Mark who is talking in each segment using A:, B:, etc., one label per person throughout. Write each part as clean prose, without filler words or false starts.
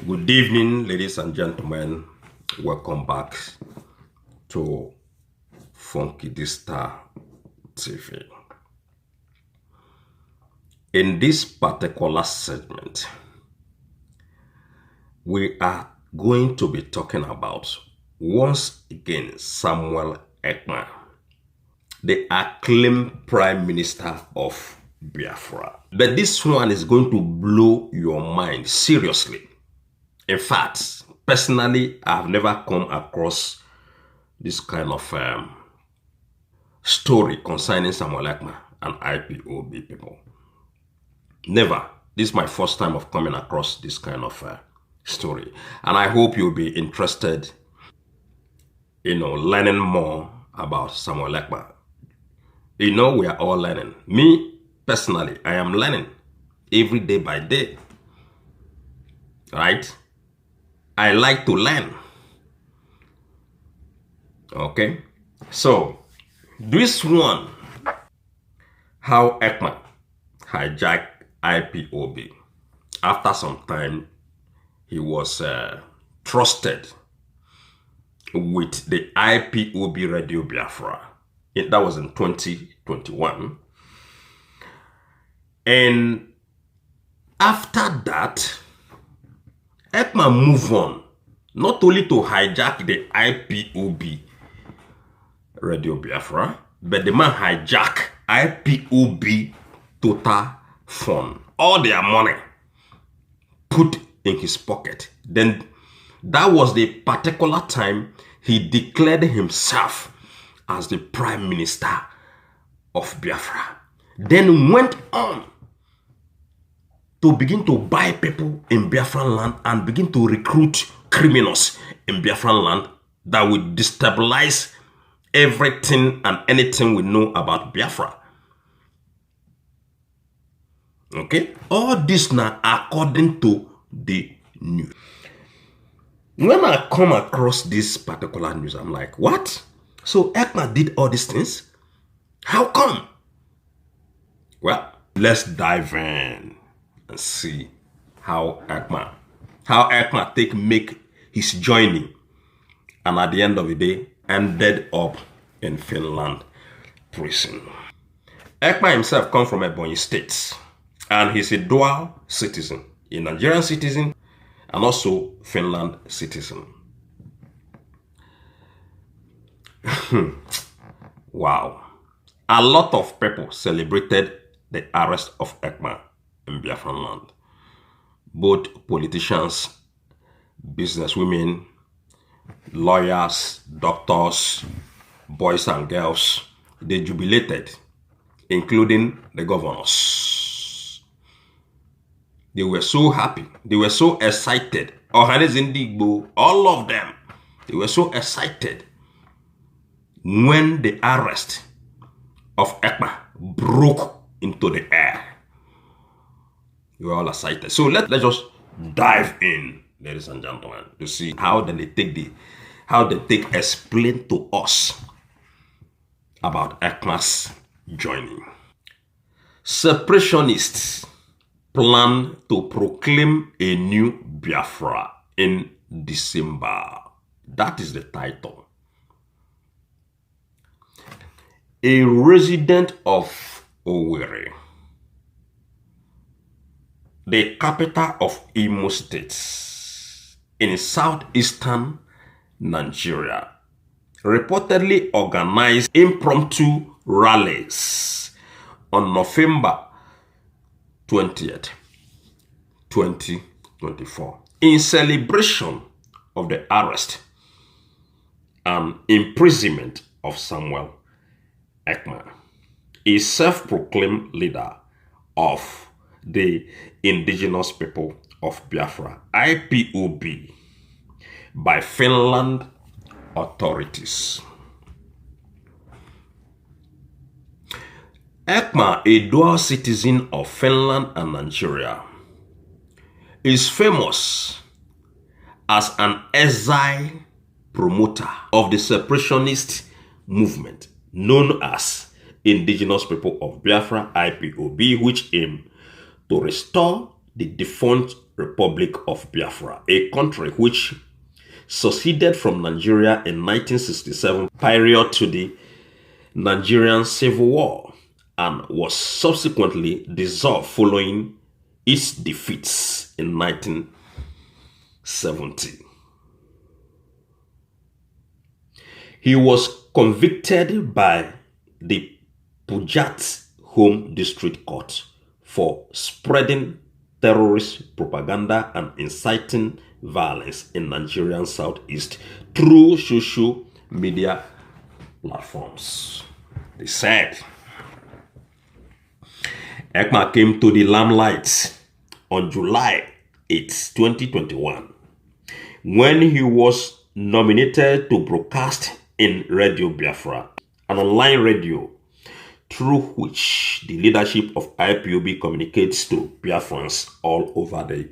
A: Good evening, ladies and gentlemen. Welcome back to Funky Star TV. In this particular segment, we are going to be talking about, once again, Samuel Ekpa, the acclaimed Prime Minister of Biafra. But this one is going to blow your mind, seriously. In fact, personally, I've never come across this kind of story concerning Samuel Ekpa and IPOB people. Never. This is my first time of coming across this kind of story. And I hope you'll be interested, learning more about Samuel Ekpa. We are all learning. Me, personally, I am learning every day by day. Right? I like to learn. Okay? So, this one, how Ekpa hijacked IPOB. After some time, he was trusted with the IPOB Radio Biafra. That was in 2021. And after that, Ekpa moved on, not only to hijack the IPOB Radio Biafra, but the man hijacked IPOB total fund, all their money put in his pocket. Then that was the particular time he declared himself as the Prime Minister of Biafra. Then went on to begin to buy people in Biafran land and begin to recruit criminals in Biafran land that would destabilize everything and anything we know about Biafra. Okay? All this now according to the news. When I come across this particular news, I'm like, what? So Ekpa did all these things? How come? Well, let's dive in and see how Ekpa make his journey, and at the end of the day ended up in Finland prison. Ekpa himself comes from Ebonyi State, and he's a dual citizen, a Nigerian citizen and also Finland citizen. Wow. A lot of people celebrated the arrest of Ekpa in Biafran land. Both politicians, businesswomen, lawyers, doctors, boys and girls, they jubilated, including the governors. They were so happy. They were so excited. All of them, they were so excited when the arrest of Ekpa broke into the air. You are all excited. So let's just dive in, ladies and gentlemen, to see how they take explain to us about Ekpa's journey. Separationists plan to proclaim a new Biafra in December. That is the title. A resident of Owerri, the capital of Imo State, in southeastern Nigeria, reportedly organized impromptu rallies on November 20th, 2024, in celebration of the arrest and imprisonment of Samuel Ekpa, a self-proclaimed leader of the indigenous people of Biafra, IPOB, by Finland authorities. Ekpa, a dual citizen of Finland and Nigeria, is famous as an exile promoter of the separationist movement known as Indigenous People of Biafra, IPOB, which aim to restore the defunct Republic of Biafra, a country which seceded from Nigeria in 1967 prior to the Nigerian Civil War and was subsequently dissolved following its defeats in 1970. He was convicted by the Pujat Home District Court for spreading terrorist propaganda and inciting violence in Nigerian Southeast through social media platforms. They said Ekpa came to the limelight on July 8, 2021, when he was nominated to broadcast in Radio Biafra, an online radio through which the leadership of IPOB communicates to Biafrans all over the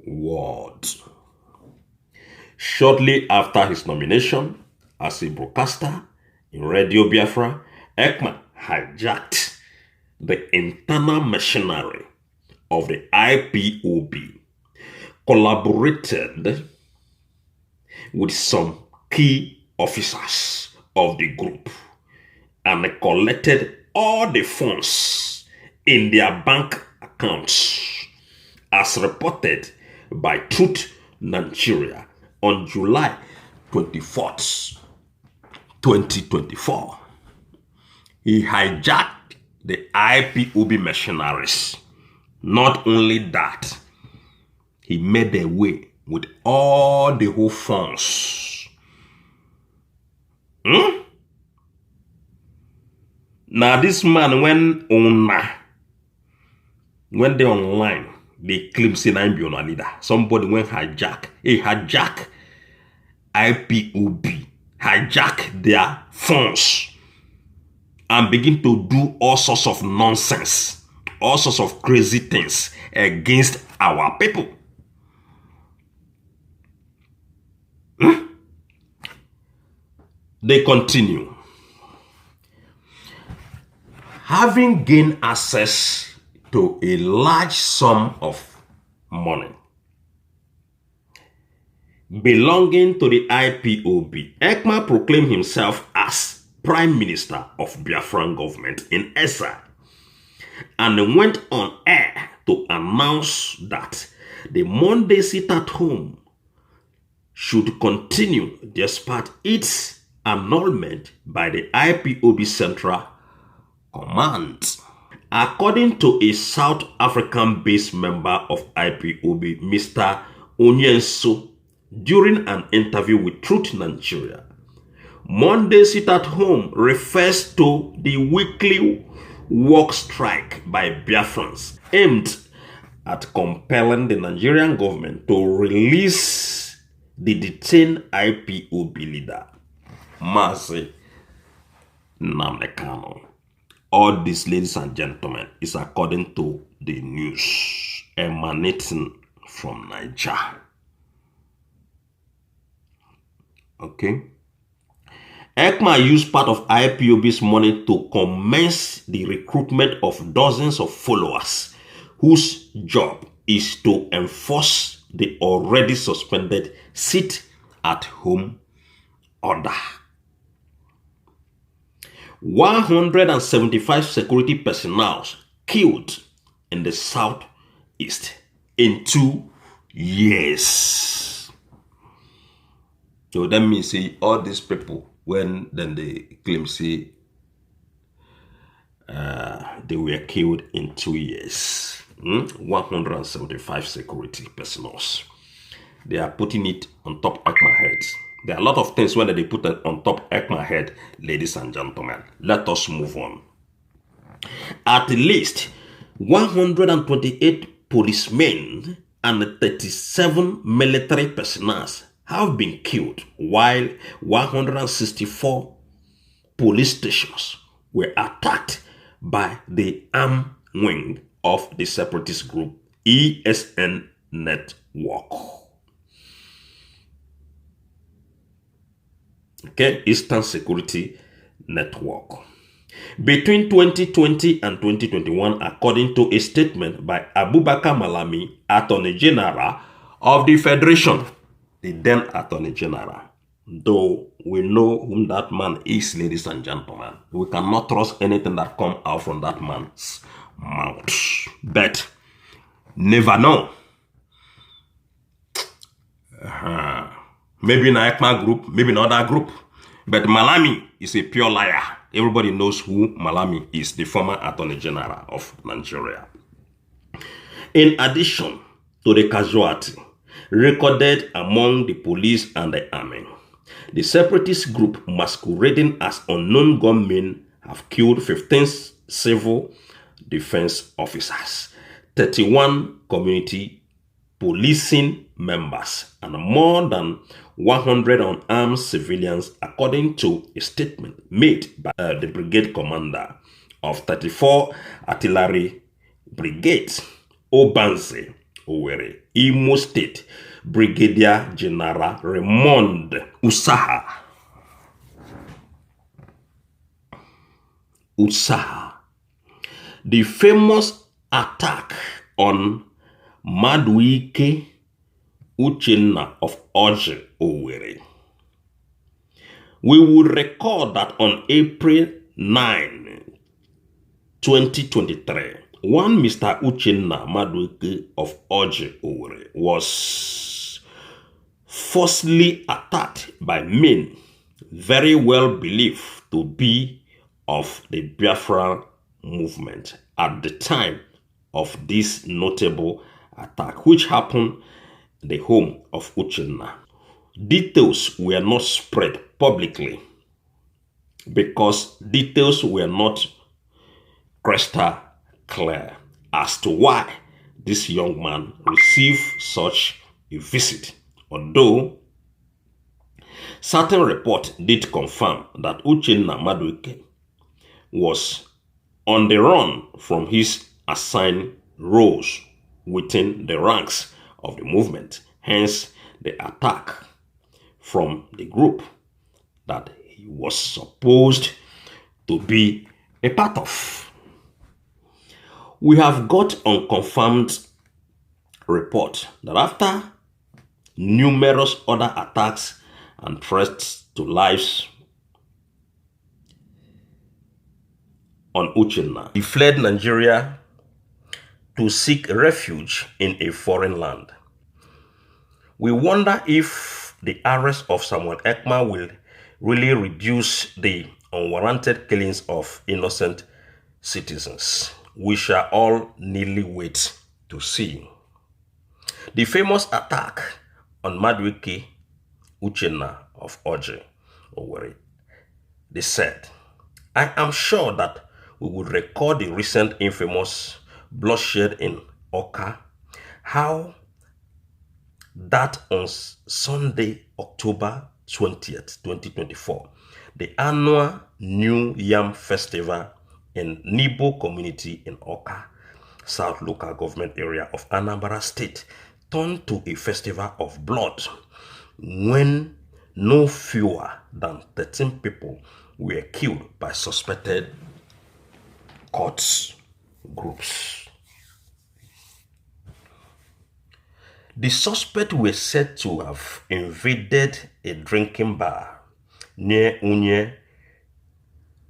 A: world. Shortly after his nomination as a broadcaster in Radio Biafra, Ekpa hijacked the internal machinery of the IPOB, collaborated with some key officers of the group, and collected all the funds in their bank accounts, as reported by Truth Nigeria on July 24th, 2024. He hijacked the IPOB machineries. Not only that, he made away with all the whole funds. Now this man, when they online, they claim say I'm be on a leader. Somebody went hijack. He hijack IPOB, hijack their funds, and begin to do all sorts of nonsense, all sorts of crazy things against our people. They continue. Having gained access to a large sum of money belonging to the IPOB, Ekpa proclaimed himself as Prime Minister of Biafran government in exile and went on air to announce that the Monday sit-at-home should continue despite its annulment by the IPOB Central Command. According to a South African-based member of IPOB, Mr. Onyenso, during an interview with Truth Nigeria, Monday sit-at-home refers to the weekly work strike by Biafrans aimed at compelling the Nigerian government to release the detained IPOB leader, Mazi Nnamdi Kanu. All this, ladies and gentlemen, is according to the news emanating from Nigeria. Okay. Ekpa used part of IPOB's money to commence the recruitment of dozens of followers whose job is to enforce the already suspended sit-at-home order. 175 security personnel killed in the southeast in 2 years. So that means all these people, when then they claim they were killed in 2 years. 175 security personnel. They are putting it on top of my head. There are a lot of things when they put it on top of my head, ladies and gentlemen. Let us move on. At least 128 policemen and 37 military personnel have been killed, while 164 police stations were attacked by the armed wing of the separatist group ESN Network. Okay, Eastern Security Network. Between 2020 and 2021, according to a statement by Abubakar Malami, Attorney General of the Federation, the then Attorney General. Though we know whom that man is, ladies and gentlemen, we cannot trust anything that comes out from that man's mouth. But never know. Maybe in an Ekpa group, maybe in another group. But Malami is a pure liar. Everybody knows who Malami is, the former Attorney General of Nigeria. In addition to the casualty recorded among the police and the army, the separatist group masquerading as unknown gunmen have killed 15 civil defense officers, 31 community policing members, and more than 100 unarmed civilians, according to a statement made by the brigade commander of 34 Artillery Brigade, Obanze, Owerri, Imo State, Brigadier General Raymond Usaha. The famous attack on Maduike Uche of Uche, Owerri. We would record that on April 9, 2023, one Mr. Uchenna Maduike of Uche, Owerri was forcibly attacked by men very well believed to be of the Biafra movement at the time of this notable attack, which happened in the home of Uchenna. Details were not spread publicly because details were not crystal clear as to why this young man received such a visit, although certain reports did confirm that Uchenna Maduike was on the run from his assigned roles within the ranks of the movement, hence the attack from the group that he was supposed to be a part of. We have got unconfirmed report that after numerous other attacks and threats to lives on Uchenna, he fled Nigeria to seek refuge in a foreign land. We wonder if the arrest of Samuel Ekpa will really reduce the unwarranted killings of innocent citizens. We shall all nearly wait to see. The famous attack on Maduike Uchenna of Uche, Owerri, they said, I am sure that we would record the recent infamous bloodshed in Oka, how that on Sunday, October 20th, 2024, the annual New Yam Festival in Nibo community in Oka, South Local Government Area of Anambra State, turned to a festival of blood when no fewer than 13 people were killed by suspected courts groups. The suspects were said to have invaded a drinking bar near Unye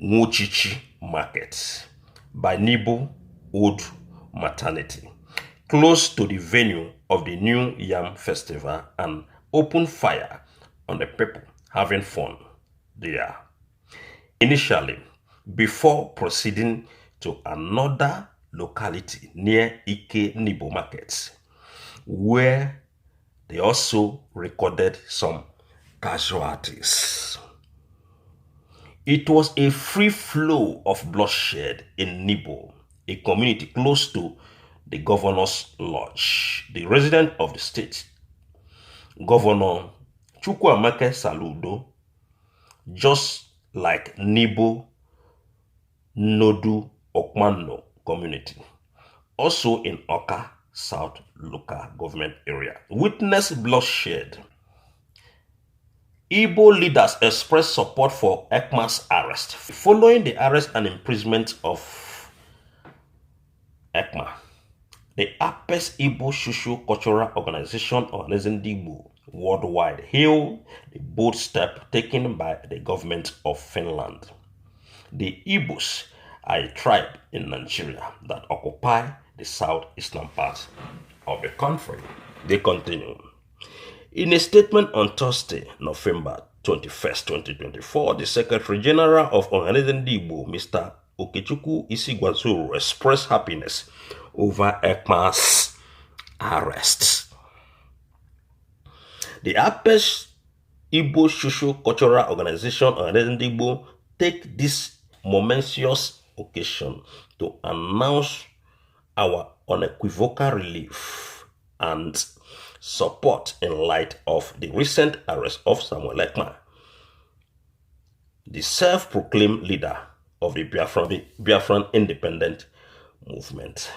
A: Nwochichi Market by Nibo Old Maternity, close to the venue of the New Yam Festival, and opened fire on the people having fun there. Initially, before proceeding to another locality near Ike Nibo Market, where they also recorded some casualties. It was a free flow of bloodshed in Nibo, a community close to the governor's lodge. The resident of the state, Governor Chukwuemeka Saludo, just like Nibo Nodu Okmano community, also in Oka South Local Government Area, witnessed bloodshed Igbo leaders expressed support for Ekpa's arrest. Following the arrest and imprisonment of Ekpa, the apex Igbo socio-cultural organization organizing Igbo worldwide hailed the bold step taken by the government of Finland. The Igbos are a tribe in Nigeria that occupy the southeastern part of the country. They continue. In a statement on Thursday, November 21st, 2024, the Secretary General of Organizing Igbo, Mr. Okechukwu Isigwazuru, expressed happiness over Ekpa's arrest. The apex Igbo socio-cultural organization Organizing Igbo take this momentous occasion to announce our unequivocal relief and support in light of the recent arrest of Samuel Ekpa, the self-proclaimed leader of the Biafran independent movement.